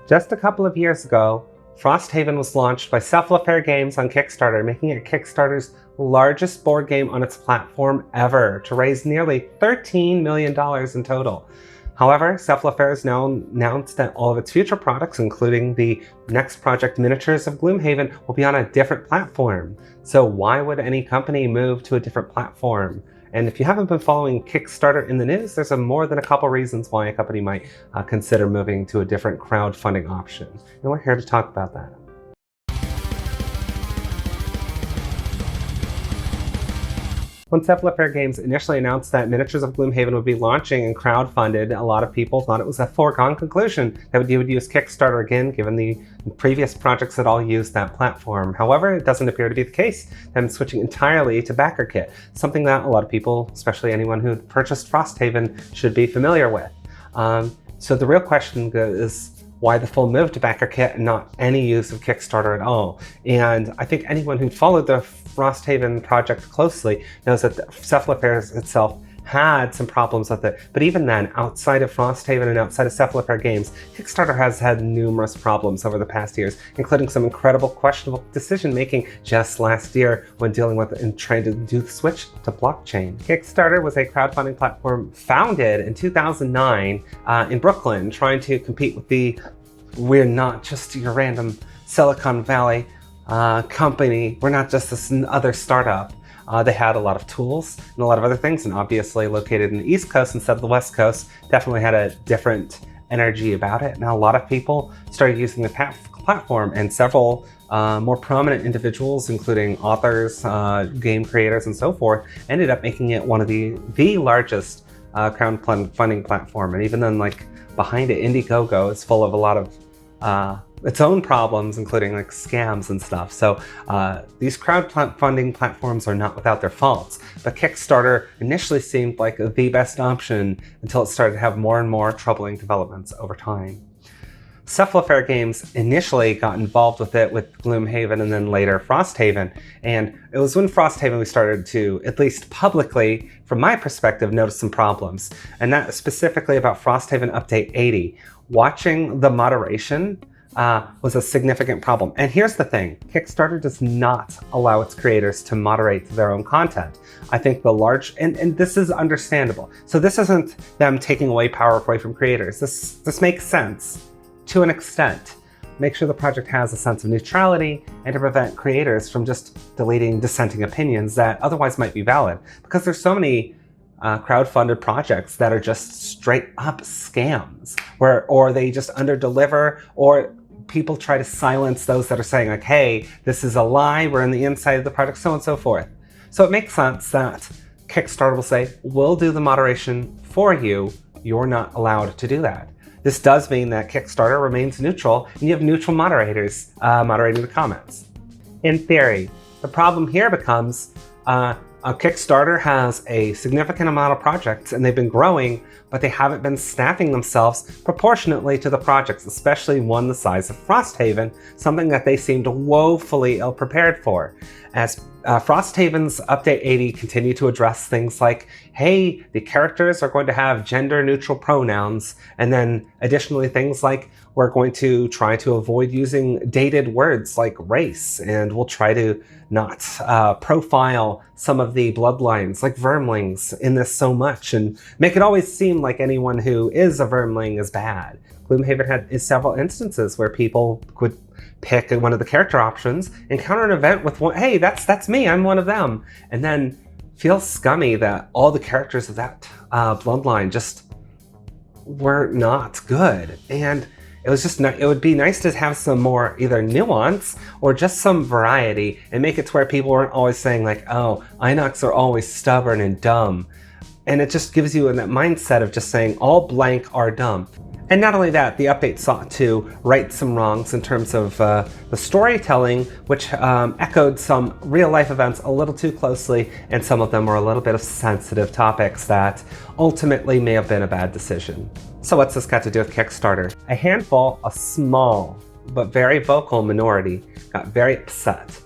Just a couple of years ago, Frosthaven was launched by Cephalofair Games on Kickstarter, making it Kickstarter's largest board game on its platform ever, to raise nearly $13 million in total. However, Cephalofair has now announced that all of its future products, including the next project Miniatures of Gloomhaven, will be on a different platform. So why would any company move to a different platform? And if you haven't been following Kickstarter in the news, there's more than a couple reasons why a company might consider moving to a different crowdfunding option. And we're here to talk about that. When Cephalofair Games initially announced that Miniatures of Gloomhaven would be launching and crowdfunded, a lot of people thought it was a foregone conclusion that you would use Kickstarter again, given the previous projects that all used that platform. However, it doesn't appear to be the case. Them switching entirely to BackerKit, something that a lot of people, especially anyone who purchased Frosthaven, should be familiar with. So the real question is, why the full move to BackerKit and not any use of Kickstarter at all? And I think anyone who followed the Frosthaven project closely knows that Cephalofair itself had some problems with it. But even then, outside of Frosthaven and outside of Cephalofair Games, Kickstarter has had numerous problems over the past years, including some incredible questionable decision-making just last year when dealing with and trying to do the switch to blockchain. Kickstarter was a crowdfunding platform founded in 2009 in Brooklyn, trying to compete with the "we're not just your random Silicon Valley company, we're not just this other startup." They had a lot of tools and a lot of other things, and obviously located in the East Coast instead of the West Coast, definitely had a different energy about it. Now a lot of people started using the platform, and several more prominent individuals, including authors, game creators, and so forth, ended up making it one of the largest crowdfunding platform. And even then, like, behind it, Indiegogo is full of a lot of its own problems, including like scams and stuff. So these crowdfunding platforms are not without their faults, but Kickstarter initially seemed like the best option until it started to have more and more troubling developments over time. Cephalofair Games initially got involved with it with Gloomhaven and then later Frosthaven. And it was when Frosthaven we started to, at least publicly, from my perspective, notice some problems. And that specifically about Frosthaven Update 80. Watching the moderation was a significant problem. And here's the thing, Kickstarter does not allow its creators to moderate their own content. I think and this is understandable. So this isn't them taking away power away from creators. This makes sense to an extent. Make sure the project has a sense of neutrality and to prevent creators from just deleting dissenting opinions that otherwise might be valid. Because there's so many crowdfunded projects that are just straight up scams, or they just underdeliver, or people try to silence those that are saying like, hey, this is a lie, we're in the inside of the project, so on and so forth. So it makes sense that Kickstarter will say, we'll do the moderation for you, you're not allowed to do that. This does mean that Kickstarter remains neutral, and you have neutral moderators moderating the comments. In theory, the problem here becomes Kickstarter has a significant amount of projects and they've been growing, but they haven't been staffing themselves proportionately to the projects, especially one the size of Frosthaven, something that they seemed woefully ill-prepared for. As Frosthaven's Update 80 continued to address things like, hey, the characters are going to have gender-neutral pronouns, and then additionally things like, we're going to try to avoid using dated words like race, and we'll try to not profile some of the bloodlines like vermlings in this so much, and make it always seem like anyone who is a vermling is bad. Gloomhaven had several instances where people could pick one of the character options, encounter an event with one, hey, that's me, I'm one of them, and then feel scummy that all the characters of that bloodline just were not good. And it was just it would be nice to have some more either nuance or just some variety, and make it to where people weren't always saying like, oh, Inox are always stubborn and dumb. And it just gives you that mindset of just saying all blank are dumb. And not only that, the update sought to right some wrongs in terms of the storytelling, which echoed some real-life events a little too closely, and some of them were a little bit of sensitive topics that ultimately may have been a bad decision. So what's this got to do with Kickstarter? A handful, a small but very vocal minority, got very upset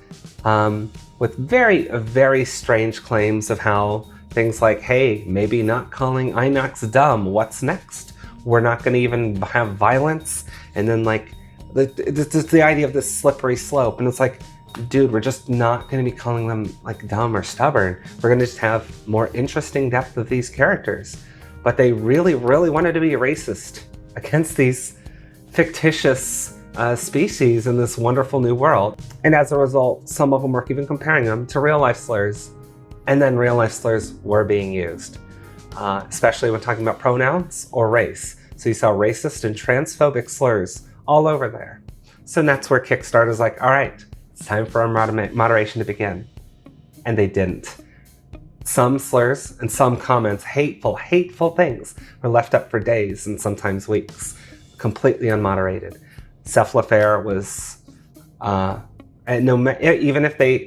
with very, very strange claims of how things like, hey, maybe not calling Inox dumb, what's next? We're not going to even have violence. And then like, the idea of this slippery slope. And it's like, dude, we're just not going to be calling them like dumb or stubborn. We're going to just have more interesting depth of these characters. But they really, really wanted to be racist against these fictitious species in this wonderful new world. And as a result, some of them were even comparing them to real life slurs. And then real life slurs were being used, especially when talking about pronouns or race. So you saw racist and transphobic slurs all over there. So that's where Kickstarter's like, all right, it's time for our moderation to begin. And they didn't. Some slurs and some comments, hateful things, were left up for days and sometimes weeks, completely unmoderated. Cephalofair was, even if they,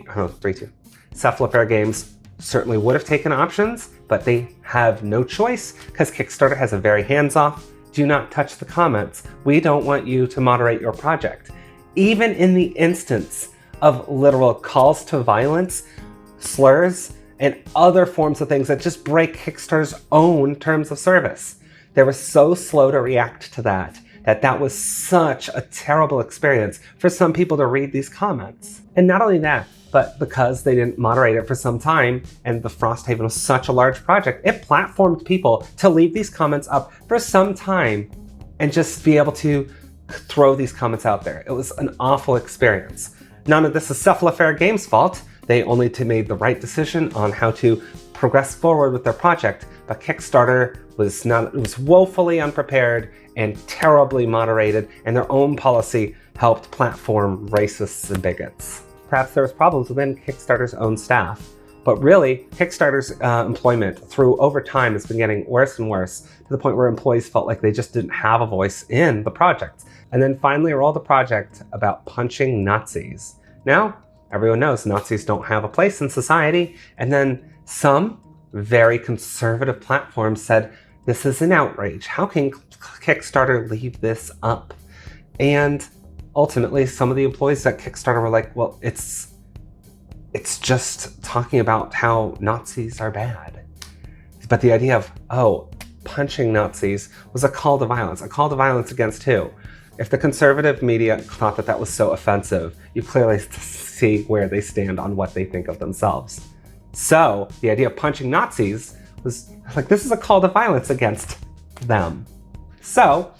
Cephalofair Games certainly would have taken options, but they have no choice because Kickstarter has a very hands-off, do not touch the comments. We don't want you to moderate your project. Even in the instance of literal calls to violence, slurs, and other forms of things that just break Kickstarter's own terms of service. They were so slow to react to that was such a terrible experience for some people to read these comments. And not only that, but because they didn't moderate it for some time and the Frosthaven was such a large project, it platformed people to leave these comments up for some time and just be able to throw these comments out there. It was an awful experience. None of this is Cephalofair Games' fault. They only made the right decision on how to progress forward with their project, but Kickstarter was woefully unprepared and terribly moderated, and their own policy helped platform racists and bigots. Perhaps there was problems within Kickstarter's own staff, but really, Kickstarter's employment over time has been getting worse and worse to the point where employees felt like they just didn't have a voice in the project. And then finally rolled the project about punching Nazis. Now, everyone knows Nazis don't have a place in society, and then some very conservative platforms said, this is an outrage. How can Kickstarter leave this up? And ultimately, some of the employees at Kickstarter were like, well, it's just talking about how Nazis are bad. But the idea of, punching Nazis was a call to violence. A call to violence against who? If the conservative media thought that was so offensive, you clearly see where they stand on what they think of themselves. So the idea of punching Nazis was like, this is a call to violence against them. So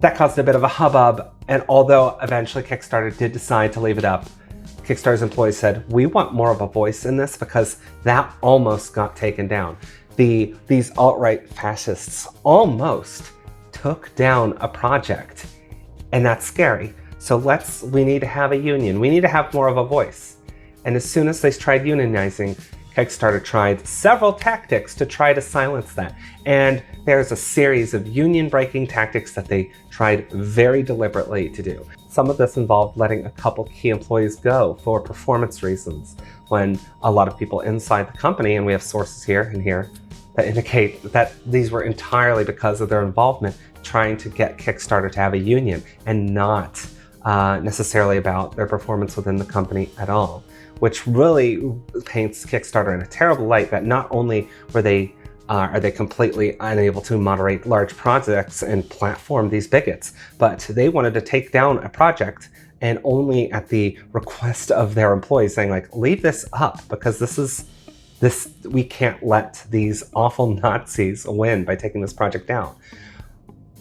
that caused a bit of a hubbub. And although eventually Kickstarter did decide to leave it up, Kickstarter's employees said, we want more of a voice in this because that almost got taken down. These alt-right fascists almost took down a project, and that's scary. So we need to have a union. We need to have more of a voice. And as soon as they tried unionizing, Kickstarter tried several tactics to try to silence that. And there's a series of union-breaking tactics that they tried very deliberately to do. Some of this involved letting a couple key employees go for performance reasons, when a lot of people inside the company, and we have sources here and here, that indicate that these were entirely because of their involvement trying to get Kickstarter to have a union and not necessarily about their performance within the company at all, which really paints Kickstarter in a terrible light that not only are they completely unable to moderate large projects and platform these bigots, but they wanted to take down a project and only at the request of their employees saying like, leave this up because we can't let these awful Nazis win by taking this project down.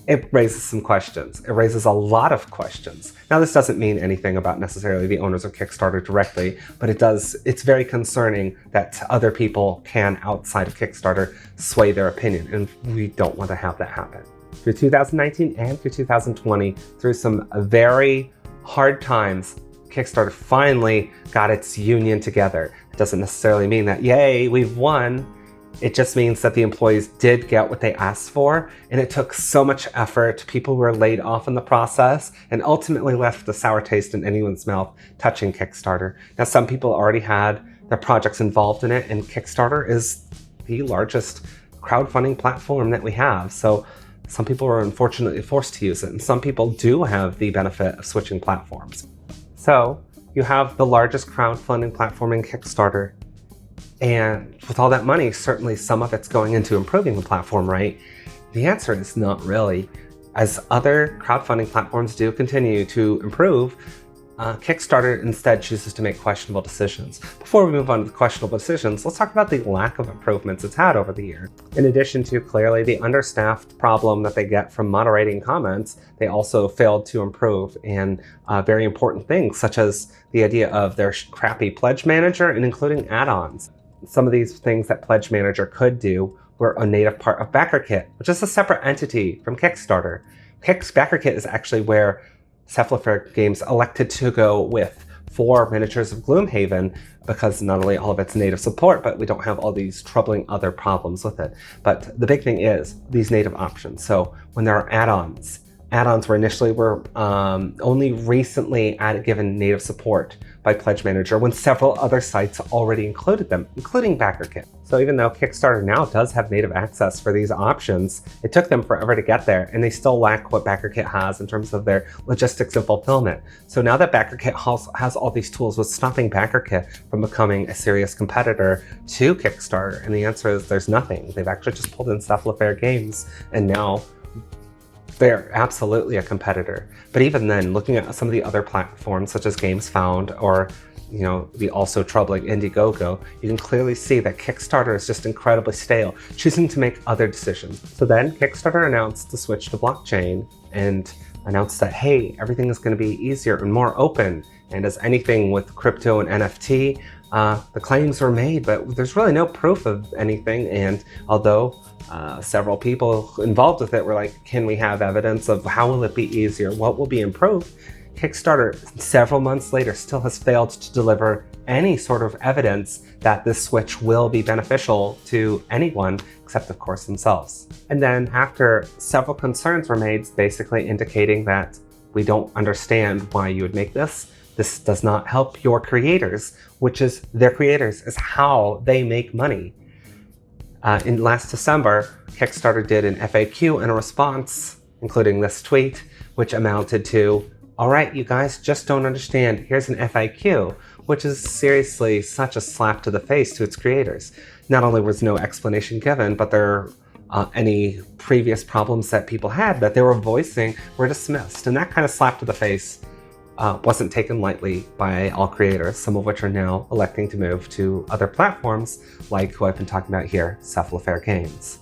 It raises some questions. It raises a lot of questions. Now, this doesn't mean anything about necessarily the owners of Kickstarter directly, but it's very concerning that other people can, outside of Kickstarter, sway their opinion, and we don't want to have that happen. Through 2019 and through 2020, through some very hard times, Kickstarter finally got its union together. It doesn't necessarily mean that, yay, we've won. It just means that the employees did get what they asked for, and it took so much effort. People were laid off in the process and ultimately left a sour taste in anyone's mouth touching Kickstarter. Now, some people already had their projects involved in it, and Kickstarter is the largest crowdfunding platform that we have. So some people were unfortunately forced to use it, and some people do have the benefit of switching platforms. So you have the largest crowdfunding platform in Kickstarter, and with all that money, certainly some of it's going into improving the platform, right? The answer is not really. As other crowdfunding platforms do continue to improve, Kickstarter instead chooses to make questionable decisions. Before we move on to the questionable decisions, let's talk about the lack of improvements it's had over the year. In addition to clearly the understaffed problem that they get from moderating comments, they also failed to improve in very important things, such as the idea of their crappy pledge manager and including add-ons. Some of these things that Pledge Manager could do were a native part of BackerKit, which is a separate entity from Kickstarter. BackerKit is actually where Cephalofair Games elected to go with for miniatures of Gloomhaven, because not only all of its native support, but we don't have all these troubling other problems with it. But the big thing is these native options. So when there are add-ons were initially only recently given native support by Pledge Manager when several other sites already included them, including BackerKit. So even though Kickstarter now does have native access for these options, it took them forever to get there, and they still lack what BackerKit has in terms of their logistics and fulfillment. So now that BackerKit has all these tools, what's stopping BackerKit from becoming a serious competitor to Kickstarter? And the answer is there's nothing. They've actually just pulled in Cephalofair Games, and now they're absolutely a competitor. But even then, looking at some of the other platforms such as GamesFound or the also troubling Indiegogo, you can clearly see that Kickstarter is just incredibly stale, choosing to make other decisions. So then Kickstarter announced the switch to blockchain and announced that, hey, everything is going to be easier and more open. And as anything with crypto and NFT, the claims were made, but there's really no proof of anything. And although several people involved with it were like, can we have evidence of how will it be easier? What will be improved? Kickstarter, several months later, still has failed to deliver any sort of evidence that this switch will be beneficial to anyone except, of course, themselves. And then after several concerns were made, basically indicating that we don't understand why you would make this. This does not help your creators, which is their creators is how they make money. In last December, Kickstarter did an FAQ and a response, including this tweet, which amounted to, all right, you guys just don't understand. Here's an FAQ, which is seriously such a slap to the face to its creators. Not only was no explanation given, but any previous problems that people had that they were voicing were dismissed. And that kind of slap to the face wasn't taken lightly by all creators, some of which are now electing to move to other platforms like who I've been talking about here, Cephalofair Games.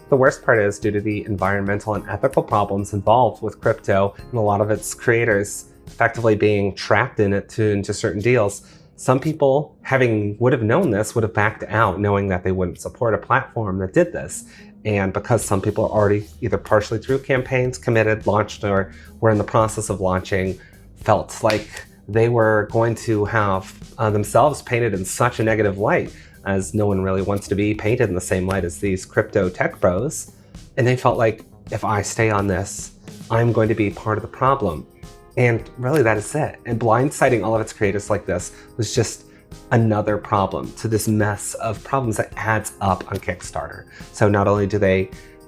The worst part is, due to the environmental and ethical problems involved with crypto and a lot of its creators effectively being trapped in it into certain deals, some people would have known this, would have backed out knowing that they wouldn't support a platform that did this. And because some people are already either partially through campaigns, committed, launched, or were in the process of launching, felt like they were going to have themselves painted in such a negative light, as no one really wants to be painted in the same light as these crypto tech bros. And they felt like, if I stay on this, I'm going to be part of the problem. And really that is it. And blindsiding all of its creators like this was just another problem to this mess of problems that adds up on Kickstarter. So not only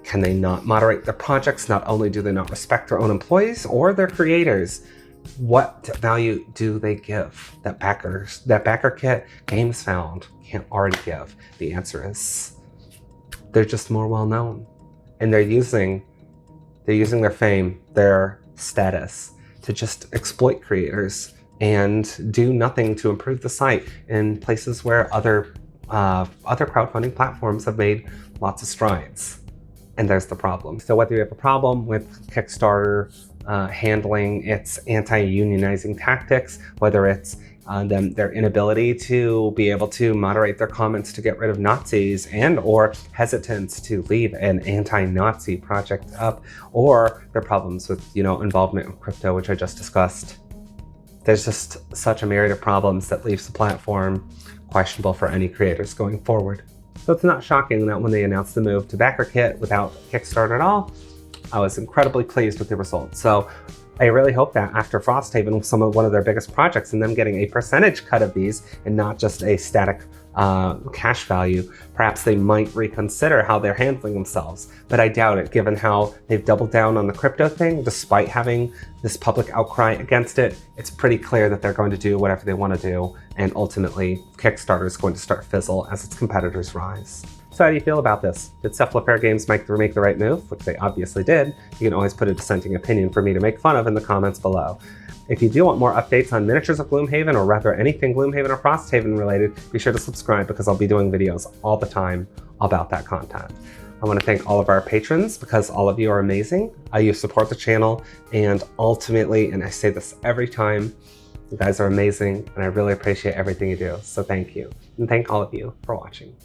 can they not moderate their projects, not only do they not respect their own employees or their creators, what value do they give that BackerKit GamesFound can't already give? The answer is they're just more well known, and they're using their fame, their status, to just exploit creators and do nothing to improve the site in places where other crowdfunding platforms have made lots of strides. And there's the problem. So whether you have a problem with Kickstarter handling its anti-unionizing tactics, whether it's their inability to be able to moderate their comments to get rid of Nazis, and or hesitance to leave an anti-Nazi project up, or their problems with involvement in crypto, which I just discussed. There's just such a myriad of problems that leaves the platform questionable for any creators going forward. So it's not shocking that when they announced the move to BackerKit without Kickstarter at all, I was incredibly pleased with the results. So I really hope that after Frosthaven, one of their biggest projects, and them getting a percentage cut of these and not just a static cash value, perhaps they might reconsider how they're handling themselves. But I doubt it, given how they've doubled down on the crypto thing, despite having this public outcry against it. It's pretty clear that they're going to do whatever they want to do, and ultimately Kickstarter is going to start fizzle as its competitors rise. So how do you feel about this? Did Cephalopair Games make the right move? Which they obviously did. You can always put a dissenting opinion for me to make fun of in the comments below. If you do want more updates on miniatures of Gloomhaven, or rather anything Gloomhaven or Frosthaven related, be sure to subscribe because I'll be doing videos all the time about that content. I want to thank all of our patrons because all of you are amazing. You support the channel, and ultimately, and I say this every time, you guys are amazing and I really appreciate everything you do. So thank you. And thank all of you for watching.